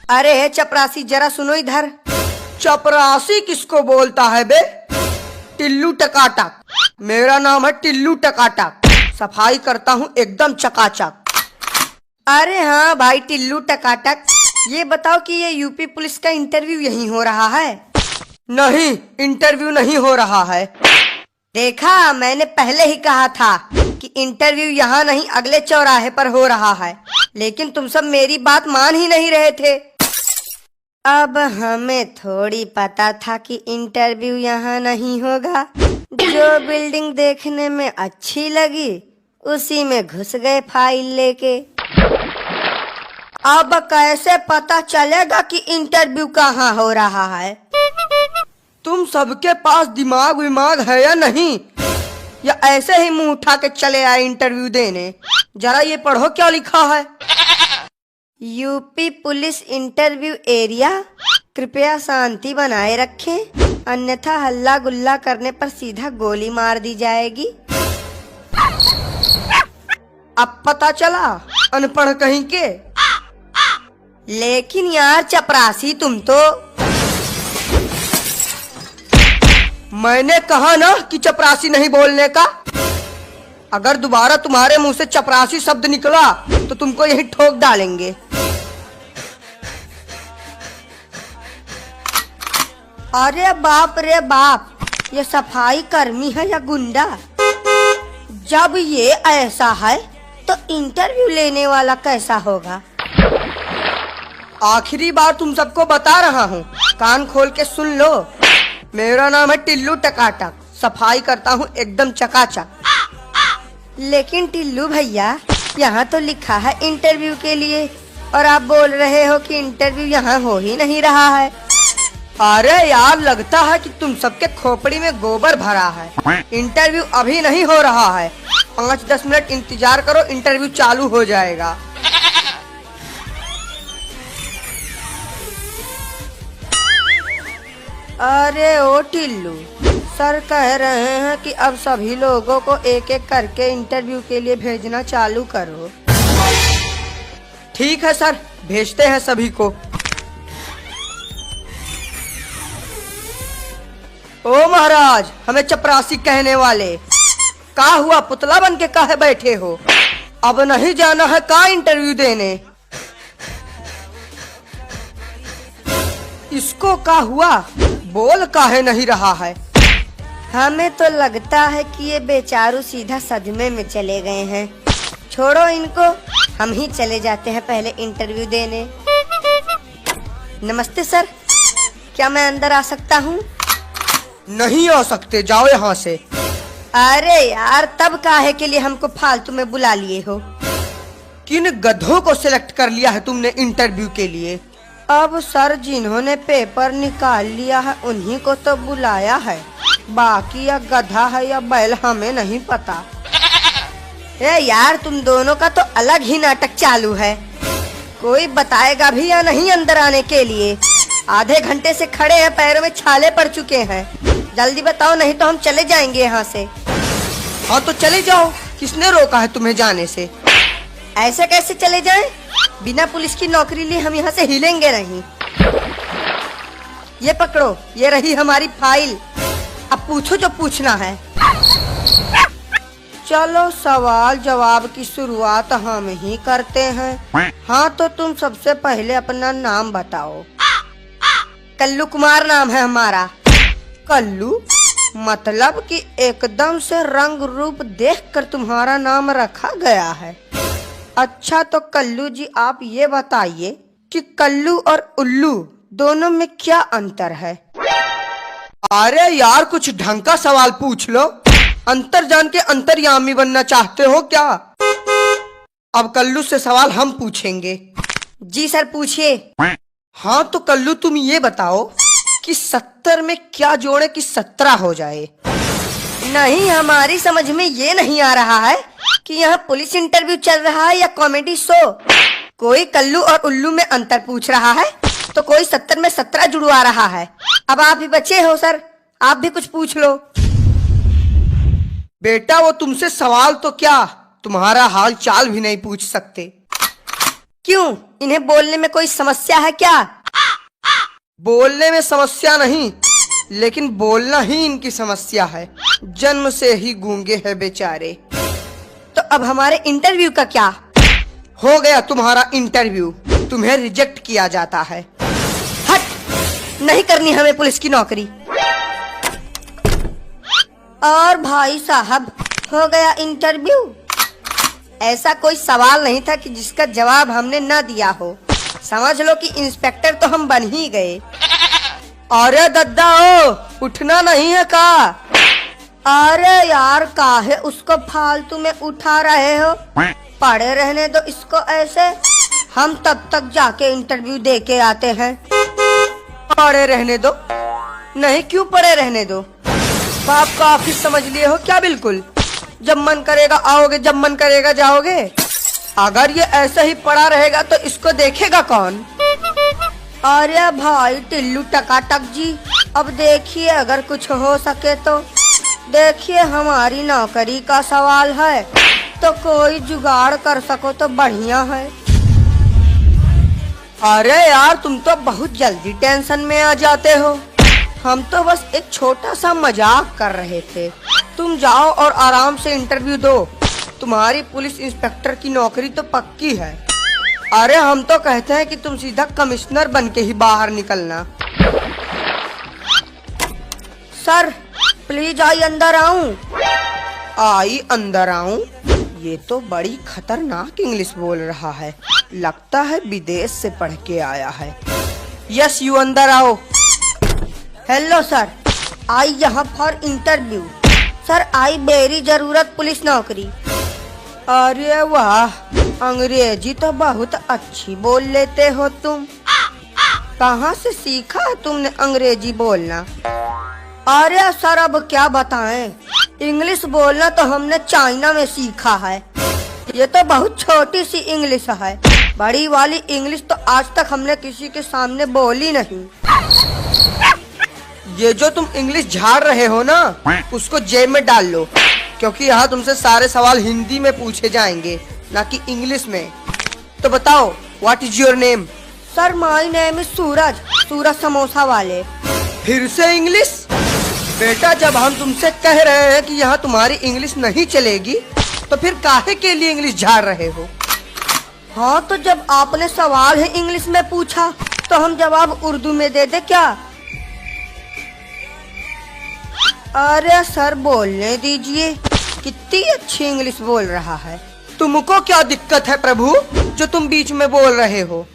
अरे चपरासी जरा सुनो इधर। चपरासी किसको बोलता है बे? टिल्लू टकाटक। मेरा नाम है टिल्लू टकाटक। सफाई करता हूँ एकदम चकाचक। अरे हाँ भाई टिल्लू टकाटक, ये बताओ कि ये यूपी पुलिस का इंटरव्यू यहीं हो रहा है? नहीं, इंटरव्यू नहीं हो रहा है। देखा, मैंने पहले ही कहा था कि इंटरव्यू यहाँ नहीं अगले चौराहे पर हो रहा है, लेकिन तुम सब मेरी बात मान ही नहीं रहे थे। अब हमें थोड़ी पता था कि इंटरव्यू यहाँ नहीं होगा। जो बिल्डिंग देखने में अच्छी लगी उसी में घुस गए फाइल लेके। अब कैसे पता चलेगा कि इंटरव्यू कहाँ हो रहा है? तुम सबके पास दिमाग विमाग है या नहीं, या ऐसे ही मुंह उठा के चले आए इंटरव्यू देने? जरा ये पढ़ो क्या लिखा है। यूपी पुलिस इंटरव्यू एरिया, कृपया शांति बनाए रखें, अन्यथा हल्ला गुल्ला करने पर सीधा गोली मार दी जाएगी। अब पता चला, अनपढ़ कहीं के। लेकिन यार चपरासी तुम तो। मैंने कहा ना कि चपरासी नहीं बोलने का। अगर दोबारा तुम्हारे मुंह से चपरासी शब्द निकला तो तुमको यही ठोक डालेंगे। अरे बाप रे बाप, ये सफाई कर्मी है या गुंडा? जब ये ऐसा है तो इंटरव्यू लेने वाला कैसा होगा? आखिरी बार तुम सबको बता रहा हूँ, कान खोल के सुन लो। मेरा नाम है टिल्लू टकाटक, सफाई करता हूँ एकदम चकाचक। लेकिन टिल्लू भैया, यहाँ तो लिखा है इंटरव्यू के लिए, और आप बोल रहे हो कि इंटरव्यू यहाँ हो ही नहीं रहा है। अरे यार, लगता है कि तुम सबके खोपड़ी में गोबर भरा है। इंटरव्यू अभी नहीं हो रहा है, 5-10 मिनट इंतजार करो, इंटरव्यू चालू हो जाएगा। अरे ओ टिल्लू, सर कह रहे हैं कि अब सभी लोगों को एक एक करके इंटरव्यू के लिए भेजना चालू करो। ठीक है सर, भेजते हैं सभी को। ओ महाराज, हमें चपरासी कहने वाले, का हुआ? पुतला बन के काहे बैठे हो? अब नहीं जाना है का इंटरव्यू देने? इसको का हुआ? बोल काहे नहीं रहा है? हमें तो लगता है कि ये बेचारू सीधा सदमे में चले गए हैं। छोड़ो इनको, हम ही चले जाते हैं पहले इंटरव्यू देने। नमस्ते सर, क्या मैं अंदर आ सकता हूँ? नहीं आ सकते, जाओ यहाँ से। अरे यार, तब काहे के लिए हमको फालतू में बुला लिए हो? किन गधों को सिलेक्ट कर लिया है तुमने इंटरव्यू के लिए? अब सर, जिन्होंने पेपर निकाल लिया है उन्हीं को तो बुलाया है, बाकी या गधा है या बैल हमें नहीं पता। ए यार, तुम दोनों का तो अलग ही नाटक चालू है। कोई बताएगा भी या नहीं अंदर आने के लिए? आधे घंटे से खड़े हैं, पैरों में छाले पड़ चुके हैं। जल्दी बताओ, नहीं तो हम चले जाएंगे यहाँ से। हाँ तो चले जाओ, किसने रोका है तुम्हें जाने से? ऐसे कैसे चले जाएं? बिना पुलिस की नौकरी लिए हम यहाँ से हिलेंगे नहीं। ये पकड़ो, ये रही हमारी फाइल, अब पूछो जो पूछना है। चलो सवाल जवाब की शुरुआत हम ही करते हैं। हाँ तो तुम सबसे पहले अपना नाम बताओ। कल्लू कुमार नाम है हमारा। कल्लू मतलब कि एकदम से रंग रूप देखकर तुम्हारा नाम रखा गया है। अच्छा तो कल्लू जी, आप ये बताइए कि कल्लू और उल्लू दोनों में क्या अंतर है? अरे यार, कुछ ढंग का सवाल पूछ लो। अंतर जान के अंतर्यामी बनना चाहते हो क्या? अब कल्लू से सवाल हम पूछेंगे। जी सर, पूछिए। हाँ तो कल्लू, तुम ये बताओ कि 70 में क्या जोड़े कि 17 हो जाए? नहीं, हमारी समझ में ये नहीं आ रहा है कि यहाँ पुलिस इंटरव्यू चल रहा है या कॉमेडी शो। कोई कल्लू और उल्लू में अंतर पूछ रहा है तो कोई 70 में 17 जुड़वा रहा है। अब आप ही बचे हो सर, आप भी कुछ पूछ लो। बेटा, वो तुमसे सवाल तो क्या, तुम्हारा हाल चाल भी नहीं पूछ सकते। क्यों? इन्हें बोलने में कोई समस्या है क्या? बोलने में समस्या नहीं, लेकिन बोलना ही इनकी समस्या है। जन्म से ही गूंगे हैं बेचारे। तो अब हमारे इंटरव्यू का क्या? हो गया तुम्हारा इंटरव्यू, तुम्हें रिजेक्ट किया जाता है। हट, नहीं करनी हमें पुलिस की नौकरी। और भाई साहब, हो गया इंटरव्यू। ऐसा कोई सवाल नहीं था कि जिसका जवाब हमने न दिया हो। समझ लो कि इंस्पेक्टर तो हम बन ही गए। अरे दद्दा ओ, उठना नहीं है का? अरे यार, काहे उसको फालतू में उठा रहे हो? पड़े रहने दो इसको ऐसे। हम तब तक जाके इंटरव्यू दे के आते हैं। पड़े रहने दो? नहीं, क्यों पड़े रहने दो? बाप का ऑफिस समझ लिए हो क्या? बिल्कुल, जब मन करेगा आओगे, जब मन करेगा जाओगे। अगर ये ऐसा ही पड़ा रहेगा तो इसको देखेगा कौन? अरे भाई टिल्लू टकाटक जी, अब देखिए अगर कुछ हो सके तो। देखिए, हमारी नौकरी का सवाल है, तो कोई जुगाड़ कर सको तो बढ़िया है। अरे यार, तुम तो बहुत जल्दी टेंशन में आ जाते हो। हम तो बस एक छोटा सा मजाक कर रहे थे। तुम जाओ और आराम से इंटरव्यू दो। तुम्हारी पुलिस इंस्पेक्टर की नौकरी तो पक्की है। अरे हम तो कहते हैं कि तुम सीधा कमिश्नर बन के ही बाहर निकलना। सर प्लीज आई अंदर आऊं? आई अंदर आऊं? ये तो बड़ी खतरनाक इंग्लिश बोल रहा है। लगता है विदेश से पढ़ के आया है। यस, यू अंदर आओ। हेलो सर, आई यहाँ for interview. Sir, I very जरूरत पुलिस नौकरी। अरे वाह, अंग्रेजी तो बहुत अच्छी बोल लेते हो तुम। कहाँ से सीखा है तुमने अंग्रेजी बोलना? अरे सर, अब क्या बताएं, इंग्लिश बोलना तो हमने चाइना में सीखा है। ये तो बहुत छोटी सी इंग्लिश है। बड़ी वाली इंग्लिश तो आज तक हमने किसी के सामने बोली नहीं। ये जो तुम इंग्लिश झाड़ रहे हो ना, उसको जेब में डाल लो, क्योंकि यहाँ तुमसे सारे सवाल हिंदी में पूछे जाएंगे, ना कि इंग्लिश में। तो बताओ, what is your name? Sir, my name is Suraj, Suraj samosa वाले। फिर से इंग्लिश? बेटा, जब हम तुमसे कह रहे हैं कि यहाँ तुम्हारी इंग्लिश नहीं चलेगी, तो फिर काहे के लिए इंग्लिश झाड़ रहे हो? हाँ, तो जब आपने सवाल ही इंग्लिश में पूछा तो हम जवाब उर्दू में दे दे क्या? अरे सर, बोलने दीजिए, कितनी अच्छी इंग्लिश बोल रहा है। तुमको क्या दिक्कत है प्रभु, जो तुम बीच में बोल रहे हो?